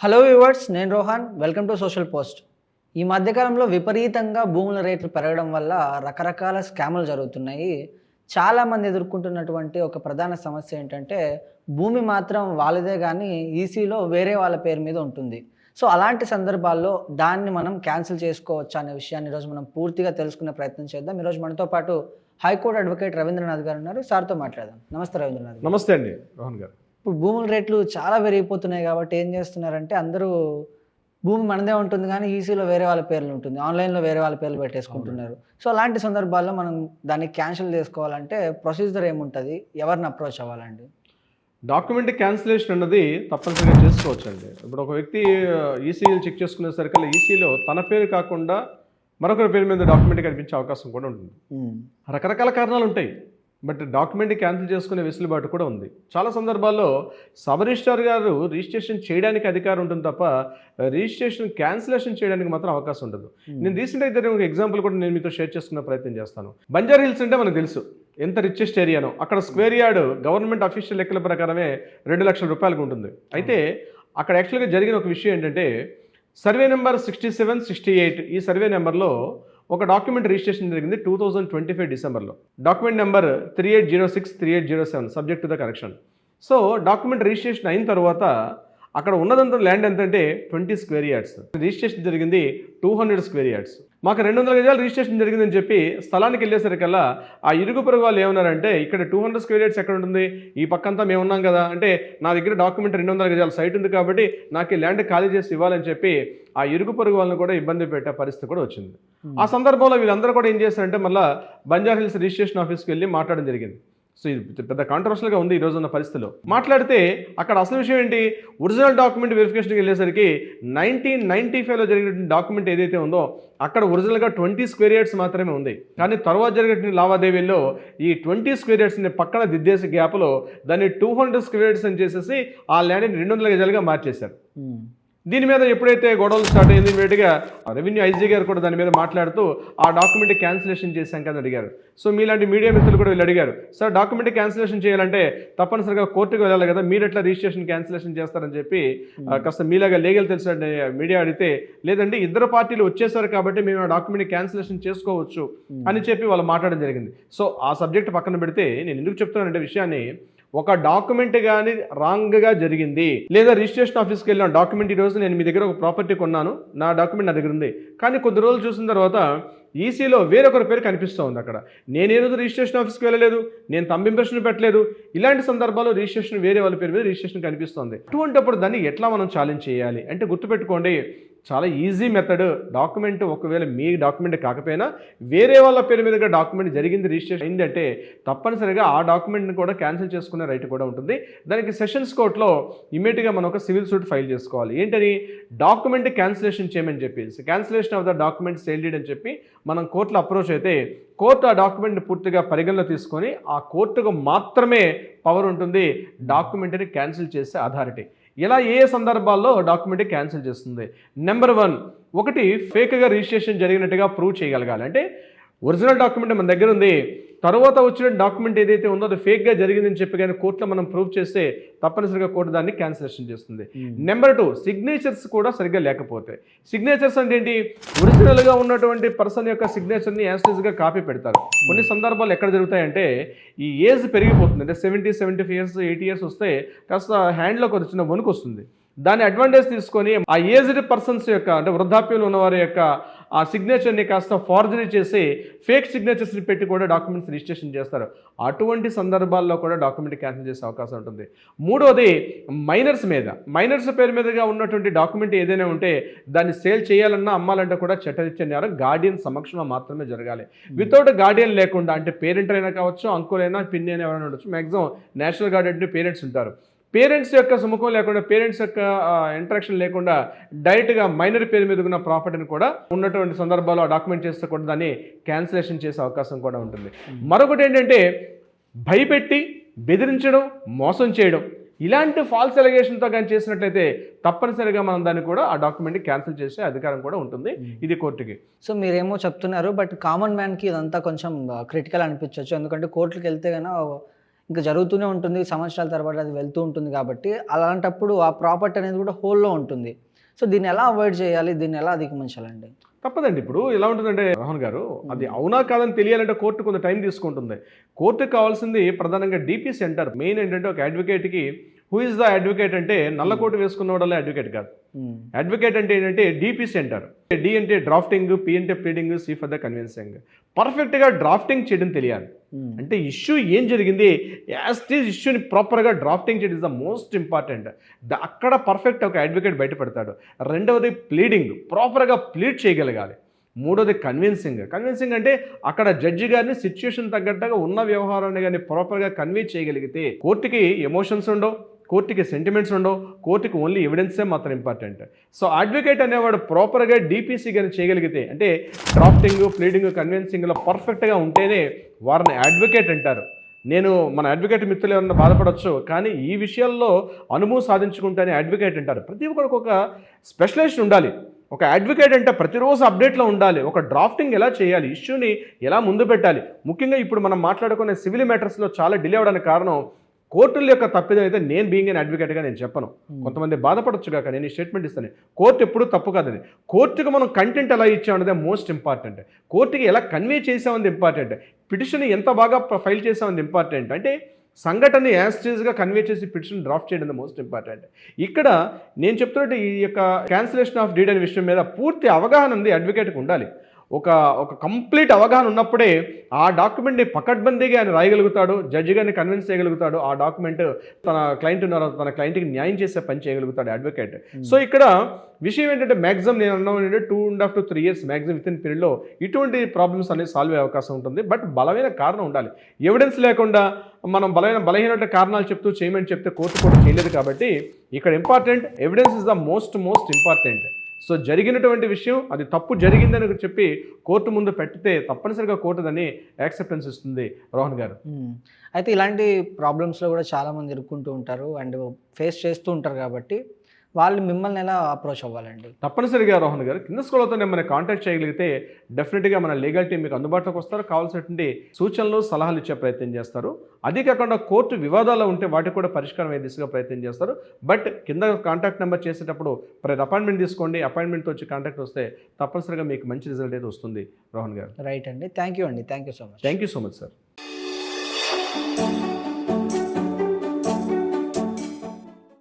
Hello viewers, నేను Rohan. Welcome to social post. ఈ మధ్యకాలంలో విపరీతంగా భూముల రేట్లు పెరగడం వల్ల రకరకాల స్కాములు జరుగుతున్నాయి. చాలామంది ఎదుర్కొంటున్నటువంటి ఒక ప్రధాన సమస్య ఏంటంటే, భూమి మాత్రం వాళ్ళదే కానీ ఈసీలో వేరే వాళ్ళ పేరు మీద ఉంటుంది. సో అలాంటి సందర్భాల్లో దాన్ని మనం క్యాన్సిల్ చేసుకోవచ్చా అనే విషయాన్ని ఈరోజు మనం పూర్తిగా తెలుసుకునే ప్రయత్నం చేద్దాం. ఈరోజు మనతో పాటు హైకోర్టు అడ్వకేట్ రవీంద్రనాథ్ గారు ఉన్నారు. సార్తో మాట్లాడదాం. నమస్తే రవీంద్రనాథ్ గారు. నమస్తే అండి రోహన్ గారు. ఇప్పుడు భూముల రేట్లు చాలా పెరిగిపోతున్నాయి కాబట్టి ఏం చేస్తున్నారంటే అందరూ భూమి మనదే ఉంటుంది కానీ ఈసీలో వేరే వాళ్ళ పేర్లు ఉంటుంది, ఆన్లైన్లో వేరే వాళ్ళ పేర్లు పెట్టేసుకుంటున్నారు. సో అలాంటి సందర్భాల్లో మనం దాన్ని క్యాన్సిల్ చేసుకోవాలంటే ప్రొసీజర్ ఏముంటుంది, ఎవరిని అప్రోచ్ అవ్వాలండి? డాక్యుమెంట్ క్యాన్సిలేషన్ అన్నది తప్పనిసరిగా చేసుకోవచ్చు అండి. ఇప్పుడు ఒక వ్యక్తి ఈసీలు చెక్ చేసుకునేసరికల్లా ఈసీలో తన పేరు కాకుండా మరొకరి పేరు మీద డాక్యుమెంట్ కనిపించే అవకాశం కూడా ఉంటుంది. రకరకాల కారణాలు ఉంటాయి, బట్ డాక్యుమెంట్ క్యాన్సిల్ చేసుకునే వెసులుబాటు కూడా ఉంది. చాలా సందర్భాల్లో సబ్ రిజిస్ట్రార్ గారు రిజిస్ట్రేషన్ చేయడానికి అధికారం ఉంటుంది తప్ప రిజిస్ట్రేషన్ క్యాన్సిలేషన్ చేయడానికి మాత్రం అవకాశం ఉండదు. నేను రీసెంట్గా ఇద్దరు ఒక ఎగ్జాంపుల్ కూడా నేను మీతో షేర్ చేసుకునే ప్రయత్నం చేస్తాను. బంజారా హిల్స్ అంటే మనకు తెలుసు ఎంత రిచెస్ట్ ఏరియానో. అక్కడ స్క్వేర్ యార్డ్ గవర్నమెంట్ అఫీషియల్ లెక్కల ప్రకారమే 2 లక్షల రూపాయలకు ఉంటుంది. అయితే అక్కడ యాక్చువల్గా జరిగిన ఒక విషయం ఏంటంటే, సర్వే నెంబర్ 67, 68 ఈ సర్వే నెంబర్లో ఒక డాక్యుమెంట్ రిజిస్ట్రేషన్ జరిగింది 2025 డిసెంబర్లో. Document number 3806, 3807 subject to the correction. So document registration అయిన తర్వాత అక్కడ ఉన్నదంతా ల్యాండ్ ఎంతంటే 20 స్క్వేర్ యార్డ్స్. రిజిస్ట్రేషన్ జరిగింది 200 స్క్వేర్ యార్డ్స్. మాకు 200 గజాలు రిజిస్ట్రేషన్ జరిగిందని చెప్పి స్థలానికి వెళ్ళేసరికల్లా ఆ ఇరుగు పొరుగు వాళ్ళు ఏమన్నారంటే, ఇక్కడ 200 స్క్వేర్ యార్డ్స్ ఎక్కడ ఉంటుంది, ఈ పక్కంతా మేము ఉన్నాం కదా అంటే, నా దగ్గర డాక్యుమెంట్ 200 గజాల సైట్ ఉంది కాబట్టి నాకు ఈ ల్యాండ్ ఖాళీ చేసి ఇవ్వాలని చెప్పి ఆ ఇరుగు పొరుగు వాళ్ళని కూడా ఇబ్బంది పెట్టే పరిస్థితి కూడా వచ్చింది. ఆ సందర్భంలో వీళ్ళందరూ కూడా ఏం చేస్తారంటే మళ్ళీ బంజారా హిల్స్ రిజిస్ట్రేషన్ ఆఫీస్కి వెళ్ళి మాట్లాడడం జరిగింది. సో ఇది పెద్ద కాంట్రవర్షియల్గా ఉంది ఈ రోజున్న పరిస్థితిలో. మాట్లాడితే అక్కడ అసలు విషయం ఏంటి, ఒరిజినల్ డాక్యుమెంట్ వెరిఫికేషన్కి వెళ్ళేసరికి 1995లో జరిగిన డాక్యుమెంట్ ఏదైతే ఉందో అక్కడ ఒరిజినల్గా 20 స్క్వేర్ యార్డ్స్ మాత్రమే ఉంది. కానీ తర్వాత జరిగిన లావాదేవీల్లో ఈ 20 స్క్వేర్ యార్డ్స్ని పక్కన దిద్దేసి గ్యాప్లో దాన్ని 200 స్క్వేర్ యార్డ్స్ అని చేసేసి ఆ ల్యాండ్ని 200 గజాలుగా మార్చేశారు. దీని మీద ఎప్పుడైతే గొడవలు స్టార్ట్ అయింది, ఇమీడియట్గా రెవెన్యూ ఐజీ గారు కూడా దాని మీద మాట్లాడుతూ ఆ డాక్యుమెంట్ క్యాన్సిలేషన్ చేశాం కదా అడిగారు. సో మీలాంటి మీడియా మిత్రులు కూడా వీళ్ళు అడిగారు, సార్ డాక్యుమెంట్ క్యాన్సిలేషన్ చేయాలంటే తప్పనిసరిగా కోర్టుకు వెళ్ళాలి కదా, మీరు ఎట్లా రిజిస్ట్రేషన్ క్యాన్సిలేషన్ చేస్తారని చెప్పి కాస్త మీలాగా లీగల్ తెలిసిన మీడియా అడిగితే, లేదండి ఇద్దరు పార్టీలు వచ్చేసారు కాబట్టి మేము ఆ డాక్యుమెంట్ క్యాన్సిలేషన్ చేసుకోవచ్చు అని చెప్పి వాళ్ళు మాట్లాడడం జరిగింది. సో ఆ సబ్జెక్ట్ పక్కన పెడితే నేను ఎందుకు చెప్తున్నానంటే విషయాన్ని, ఒక డాక్యుమెంట్ కానీ రాంగ్గా జరిగింది, లేదా రిజిస్ట్రేషన్ ఆఫీస్కి వెళ్ళిన డాక్యుమెంట్ ఈరోజు నేను మీ దగ్గర ఒక ప్రాపర్టీ కొన్నాను, నా డాక్యుమెంట్ నా దగ్గర ఉంది, కానీ కొద్ది రోజులు చూసిన తర్వాత ఈసీలో వేరొకరి పేరు కనిపిస్తూ ఉంది. అక్కడ నేనేదో రిజిస్ట్రేషన్ ఆఫీస్కి వెళ్ళలేదు, నేను థంబ్ ఇంప్రెషన్ పెట్టలేదు. ఇలాంటి సందర్భాల్లో రిజిస్ట్రేషన్ వేరే వాళ్ళ పేరు మీద రిజిస్ట్రేషన్ కనిపిస్తుంది. అటువంటిప్పుడు దాన్ని ఎట్లా మనం ఛాలెంజ్ చేయాలి అంటే, గుర్తుపెట్టుకోండి చాలా ఈజీ మెథడ్. డాక్యుమెంట్ ఒకవేళ మీ డాక్యుమెంట్ కాకపోయినా వేరే వాళ్ళ పేరు మీదుగా డాక్యుమెంట్ జరిగింది, రిజిస్ట్రేషన్ అయిందంటే తప్పనిసరిగా ఆ డాక్యుమెంట్ని కూడా క్యాన్సిల్ చేసుకునే రైట్ కూడా ఉంటుంది. దానికి సెషన్స్ కోర్టులో ఇమీడియట్గా మనం ఒక సివిల్ సూట్ ఫైల్ చేసుకోవాలి. ఏంటని, డాక్యుమెంట్ క్యాన్సిలేషన్ చేయమని చెప్పేసి, cancellation of the document sale deed అని చెప్పి మనం కోర్టులో అప్రోచ్ అయితే కోర్టు ఆ డాక్యుమెంట్ని పూర్తిగా పరిగణలో తీసుకొని ఆ కోర్టుకు మాత్రమే పవర్ ఉంటుంది డాక్యుమెంట్ని క్యాన్సిల్ చేసే అథారిటీ. ఇలా ఏ సందర్భాల్లో డాక్యుమెంట్ క్యాన్సిల్ చేస్తుంది? నెంబర్ 1, ఒకటి ఫేక్గా రిజిస్ట్రేషన్ జరిగినట్టుగా ప్రూవ్ చేయగలగాలి. అంటే ఒరిజినల్ డాక్యుమెంట్ మన దగ్గర ఉంది, తర్వాత వచ్చిన డాక్యుమెంట్ ఏదైతే ఉందో అది ఫేక్గా జరిగిందని చెప్పి కానీ కోర్టులో మనం ప్రూవ్ చేస్తే తప్పనిసరిగా కోర్టు దాన్ని క్యాన్సిలేషన్ చేస్తుంది. నెంబర్ 2, సిగ్నేచర్స్ కూడా సరిగ్గా లేకపోతే. సిగ్నేచర్స్ అంటే ఏంటి, ఒరిజినల్గా ఉన్నటువంటి పర్సన్ యొక్క సిగ్నేచర్ని యాస్టీజ్గా కాపీ పెడతారు. కొన్ని సందర్భాలు ఎక్కడ జరుగుతాయంటే, ఈ ఏజ్ పెరిగిపోతుంది, అంటే 70, 75 ఇయర్స్ 80 ఇయర్స్ వస్తే కాస్త హ్యాండ్లోకి ఒక చిన్న వణుకు వస్తుంది. దాన్ని అడ్వాంటేజ్ తీసుకొని ఆ ఏజ్డ్ పర్సన్స్ యొక్క, అంటే వృద్ధాప్యంలో ఉన్నవారి యొక్క ఆ సిగ్నేచర్ని కాస్త ఫార్జరీ చేసి ఫేక్ సిగ్నేచర్స్ని పెట్టి కూడా డాక్యుమెంట్స్ రిజిస్ట్రేషన్ చేస్తారు. అటువంటి సందర్భాల్లో కూడా డాక్యుమెంట్ క్యాన్సిల్ చేసే అవకాశం ఉంటుంది. మూడోది, మైనర్స్ మీద, మైనర్స్ పేరు మీదుగా ఉన్నటువంటి డాక్యుమెంట్ ఏదైనా ఉంటే దాన్ని సేల్ చేయాలన్నా అమ్మాలంటే కూడా చట్టరీత్యా నేరం గార్డియన్ సమక్షంలో మాత్రమే జరగాలి. వితౌట్ గార్డియన్ లేకుండా, అంటే పేరెంట్ అయినా కావచ్చు, అంకుల్ అయినా, పిన్ని అయినా ఎవరైనా ఉండొచ్చు. మ్యాక్సిమం నేషనల్ గార్డ్ అంటే పేరెంట్స్ ఉంటారు. పేరెంట్స్ యొక్క సుముఖం లేకుండా, పేరెంట్స్ యొక్క ఇంటరాక్షన్ లేకుండా డైరెక్ట్గా మైనర్ పేరు మీద ఉన్న ప్రాపర్టీని కూడా ఉన్నటువంటి సందర్భాల్లో డాక్యుమెంట్ చేస్తే కూడా దాన్ని క్యాన్సిలేషన్ చేసే అవకాశం కూడా ఉంటుంది. మరొకటి ఏంటంటే, భయపెట్టి బెదిరించడం, మోసం చేయడం, ఇలాంటి ఫాల్స్ ఎలిగేషన్తో కానీ చేసినట్లయితే తప్పనిసరిగా మనం దాన్ని కూడా ఆ డాక్యుమెంట్ క్యాన్సిల్ చేసే అధికారం కూడా ఉంటుంది ఇది కోర్టుకి. సో మీరేమో చెప్తున్నారు, బట్ కామన్ మ్యాన్కి ఇదంతా కొంచెం క్రిటికల్ అనిపించవచ్చు. ఎందుకంటే కోర్టుకి వెళ్తే కన్నా ఇంకా జరుగుతూనే ఉంటుంది, సంవత్సరాల తరబడి అది వెళ్తూ ఉంటుంది కాబట్టి అలాంటప్పుడు ఆ ప్రాపర్టీ అనేది కూడా హోల్డ్లో ఉంటుంది. సో దీన్ని ఎలా అవాయిడ్ చేయాలి, దీన్ని ఎలా అధిగమించాలండి? తప్పదండి. ఇప్పుడు ఎలా ఉంటుందంటే రోహన్ గారు, అది అవునా కాదని తెలియాలంటే కోర్టు కొంత టైం తీసుకుంటుంది. కోర్టుకు కావాల్సింది ప్రధానంగా డీపీసీ అంటారు. మెయిన్ ఏంటంటే ఒక అడ్వకేట్కి హూ ఇస్ ద అడ్వకేట్ అంటే నల్ల కోటు వేసుకున్నవాడల్లా అడ్వకేట్ కాదు. అడ్వకేట్ అంటే ఏంటంటే డీపీసీ అంటారు. డి అంటే డ్రాఫ్టింగ్, పి అంటే pleading, C for the convincing. పర్ఫెక్ట్గా డ్రాఫ్టింగ్ చేయడం తెలియాలి. అంటే ఇష్యూ ఏం జరిగింది, యాజ్ ఈజ్ ఇష్యూని ప్రాపర్గా డ్రాఫ్టింగ్ చేయడం ఇస్ ద మోస్ట్ ఇంపార్టెంట్. అక్కడ పర్ఫెక్ట్ ఒక అడ్వకేట్ బయటపడతాడు. రెండవది ప్లీడింగ్, ప్రాపర్గా ప్లీడ్ చేయగలగాలి. మూడోది కన్విన్సింగ్ అంటే అక్కడ జడ్జి గారిని సిచ్యుయేషన్ తగ్గట్టుగా ఉన్న వ్యవహారాన్ని కానీ ప్రాపర్గా కన్వే చేయగలిగితే కోర్టుకి ఎమోషన్స్ ఉండవు, కోర్టుకి సెంటిమెంట్స్ ఉండవు, కోర్టుకి ఓన్లీ ఎవిడెన్సే మాత్రం ఇంపార్టెంట్. సో అడ్వకేట్ అనేవాడు ప్రాపర్గా డీపీసీ కానీ చేయగలిగితే, అంటే డ్రాఫ్టింగ్, ప్లీడింగ్, కన్విన్సింగ్లో పర్ఫెక్ట్గా ఉంటేనే వారిని అడ్వకేట్ అంటారు. నేను మన అడ్వకేట్ మిత్రులు ఎవరన్నా బాధపడవచ్చు, కానీ ఈ విషయాల్లో అనుభవం సాధించుకుంటేనే అడ్వకేట్ అంటారు. ప్రతి ఒక్కరికి ఒక స్పెషలైజేషన్ ఉండాలి. ఒక అడ్వకేట్ అంటే ప్రతిరోజు అప్డేట్లో ఉండాలి. ఒక డ్రాఫ్టింగ్ ఎలా చేయాలి, ఇష్యూని ఎలా ముందు పెట్టాలి. ముఖ్యంగా ఇప్పుడు మనం మాట్లాడుకునే సివిల్ మ్యాటర్స్లో చాలా డిలే అవ్వడానికి కారణం కోర్టుల యొక్క తప్పిదం అయితే నేను బీయింగ్ అన్ అడ్వకేట్గా నేను చెప్పను. కొంతమంది బాధపడచ్చు కాక నేను ఈ స్టేట్మెంట్ ఇస్తాను. కోర్టు ఎప్పుడు తప్పు కాదని. కోర్టుకు మనం కంటెంట్ ఎలా ఇచ్చామన్నదే మోస్ట్ ఇంపార్టెంట్. కోర్టుకి ఎలా కన్వే చేసామన్నది ఇంపార్టెంట్. పిటిషన్ ఎంత బాగా ఫైల్ చేసామన్నది ఇంపార్టెంట్. అంటే సంఘటన యాస్టీజ్గా కన్వే చేసి పిటిషన్ డ్రాఫ్ట్ చేయడం మోస్ట్ ఇంపార్టెంట్. ఇక్కడ నేను చెప్తున్నట్టు ఈ యొక్క క్యాన్సిలేషన్ ఆఫ్ డీడ్ అనే విషయం మీద పూర్తి అవగాహన ఉంది అడ్వకేట్కి ఉండాలి. ఒక కంప్లీట్ అవగాహన ఉన్నప్పుడే ఆ డాక్యుమెంట్ని పకడ్బందీగా ఆయన రాయగలుగుతాడు, జడ్జి గారిని కన్విన్స్ చేయగలుగుతాడు. ఆ డాక్యుమెంట్ తన క్లయింట్కి న్యాయం చేసే పని చేయగలుగుతాడు అడ్వకేట్. సో ఇక్కడ విషయం ఏంటంటే మ్యాక్సిమం నేను అన్నాను ఏంటంటే 2.5 to 3 years maximum with in పీరియడ్లో ఇటువంటి ప్రాబ్లమ్స్ అనేది సాల్వ్ అయ్యే అవకాశం ఉంటుంది. బట్ బలమైన కారణం ఉండాలి. ఎవిడెన్స్ లేకుండా మనం బలహీనమైన కారణాలు చెప్తూ చేయమని చెప్తే కోర్టు కూడా చేయలేదు. కాబట్టి ఇక్కడ important evidence is the most important. So జరిగినటువంటి విషయం అది తప్పు జరిగిందని చెప్పి కోర్టు ముందు పెట్టితే తప్పనిసరిగా కోర్టు దాన్ని యాక్సెప్టెన్స్ ఇస్తుంది. రోహన్ గారు, అయితే ఇలాంటి ప్రాబ్లమ్స్లో కూడా చాలామంది ఇరుక్కుంటూ ఉంటారు అండ్ ఫేస్ చేస్తూ ఉంటారు కాబట్టి వాళ్ళు మిమ్మల్ని ఎలా అప్రోచ్ అవ్వాలండి? తప్పనిసరిగా రోహన్ గారు కింద స్కూల్తో మనం కాంటాక్ట్ చేయగలిగితే డెఫినెట్గా మన లీగల్ టీం మీకు అందుబాటులోకి వస్తారు. కావాల్సినటువంటి సూచనలు, సలహాలు ఇచ్చే ప్రయత్నం చేస్తారు. అదే కాకుండా కోర్టు వివాదాలు ఉంటే వాటికి కూడా పరిష్కారం అయ్యే దిశగా ప్రయత్నం చేస్తారు. బట్ కింద కాంటాక్ట్ నెంబర్ చేసేటప్పుడు ప్రతి అపాయింట్మెంట్ తీసుకోండి. అపాయింట్మెంట్తో వచ్చి కాంటాక్ట్ వస్తే తప్పనిసరిగా మీకు మంచి రిజల్ట్ అయితే వస్తుంది. రోహన్ గారు, రైట్ అండి. థ్యాంక్ యూ అండి. Thank you so much. Thank you so much sir.